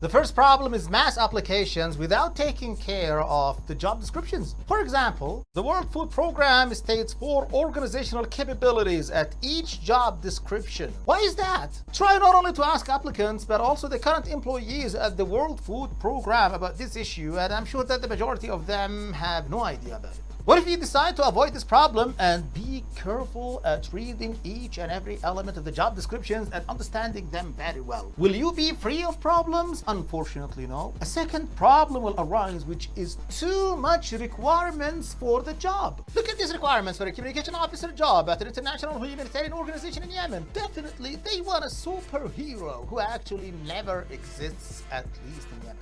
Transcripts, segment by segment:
The first problem is mass applications without taking care of the job descriptions. For example, the World Food Program states 4 organizational capabilities at each job description. Why is that? Try not only to ask applicants, but also the current employees at the World Food Program about this issue, and I'm sure that the majority of them have no idea about it. What if you decide to avoid this problem and be careful at reading each and every element of the job descriptions and understanding them very well? Will you be free of problems? Unfortunately, no. A second problem will arise, which is too much requirements for the job. Look at these requirements for a communication officer job at an international humanitarian organization in Yemen. Definitely, they want a superhero who actually never exists, at least in Yemen.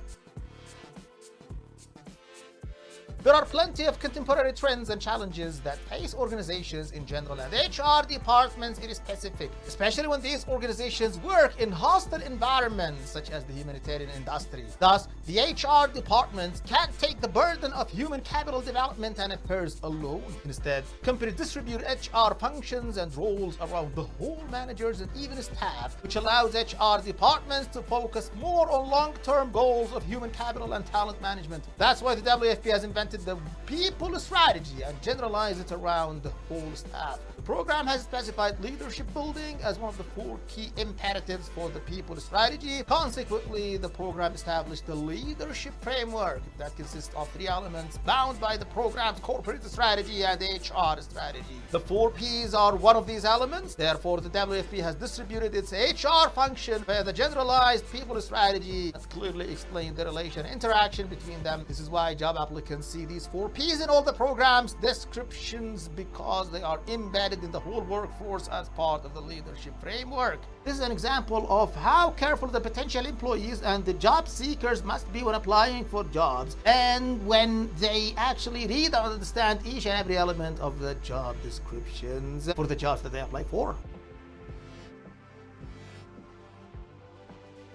There are plenty of contemporary trends and challenges that face organizations in general and HR departments in specific, especially when these organizations work in hostile environments such as the humanitarian industry. Thus, the HR departments can't take the burden of human capital development and affairs alone. Instead, companies distribute HR functions and roles around the whole managers and even staff, which allows HR departments to focus more on long-term goals of human capital and talent management. That's why the WFP has invented the people strategy and generalize it around the whole staff. The program has specified leadership building as one of the 4 key imperatives for the people strategy. Consequently, the program established the leadership framework that consists of 3 elements bound by the program's corporate strategy and HR strategy. The 4 Ps are one of these elements. Therefore, the WFP has distributed its HR function via the generalized people strategy and clearly explained the relation and interaction between them. This is why job applicants see these 4 Ps in all the programs descriptions, because they are embedded in the whole workforce as part of the leadership framework. This is an example of how careful the potential employees and the job seekers must be when applying for jobs and when they actually read and understand each and every element of the job descriptions for the jobs that they apply for.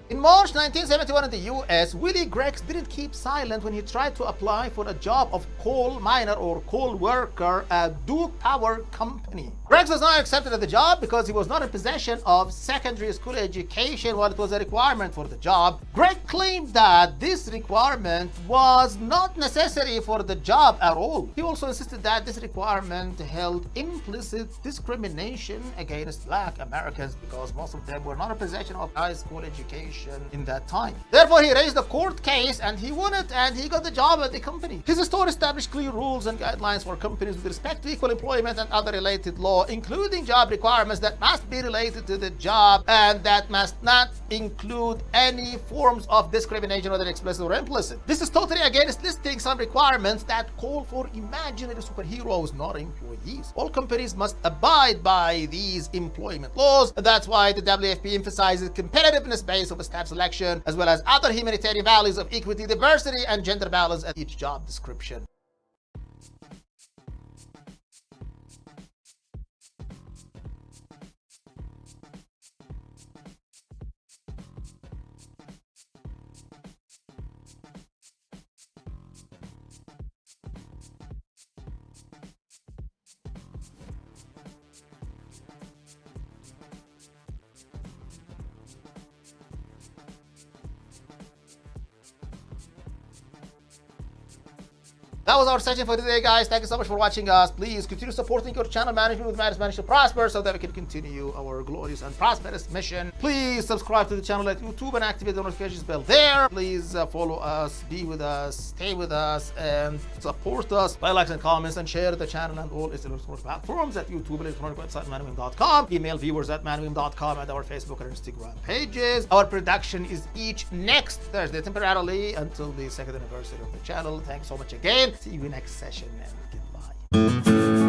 In March 1971 in the US, Willie Greggs didn't keep silent when he tried to apply for a job of coal miner or coal worker at Duke Power Company. Greggs was not accepted at the job because he was not in possession of secondary school education while it was a requirement for the job. Greggs claimed that this requirement was not necessary for the job at all. He also insisted that this requirement held implicit discrimination against Black Americans because most of them were not in possession of high school education in that time. Therefore, he raised a court case and he won it and he got the job at the company. His store established clear rules and guidelines for companies with respect to equal employment and other related law, including job requirements that must be related to the job and that must not include any forms of discrimination, whether explicit or implicit. This is totally against listing some requirements that call for imaginary superheroes, not employees. All companies must abide by these employment laws. That's why the WFP emphasizes competitiveness based on staff selection, as well as other humanitarian values of equity, diversity, and gender balance at each job description. That was our session for today, guys. Thank you so much for watching us. Please continue supporting your channel, Management with Matters, Manage to Prosper, so that we can continue our glorious and prosperous mission. Please subscribe to the channel at YouTube and activate the notifications bell there. Please follow us, be with us, stay with us, and support us by likes and comments, and share the channel and all its electronic platforms at YouTube, electronic website, manwim.com, email viewers at manwim.com, and our Facebook and Instagram pages. Our production is each next Thursday, temporarily, until the 2nd anniversary of the channel. Thanks so much again. See you next session, and goodbye.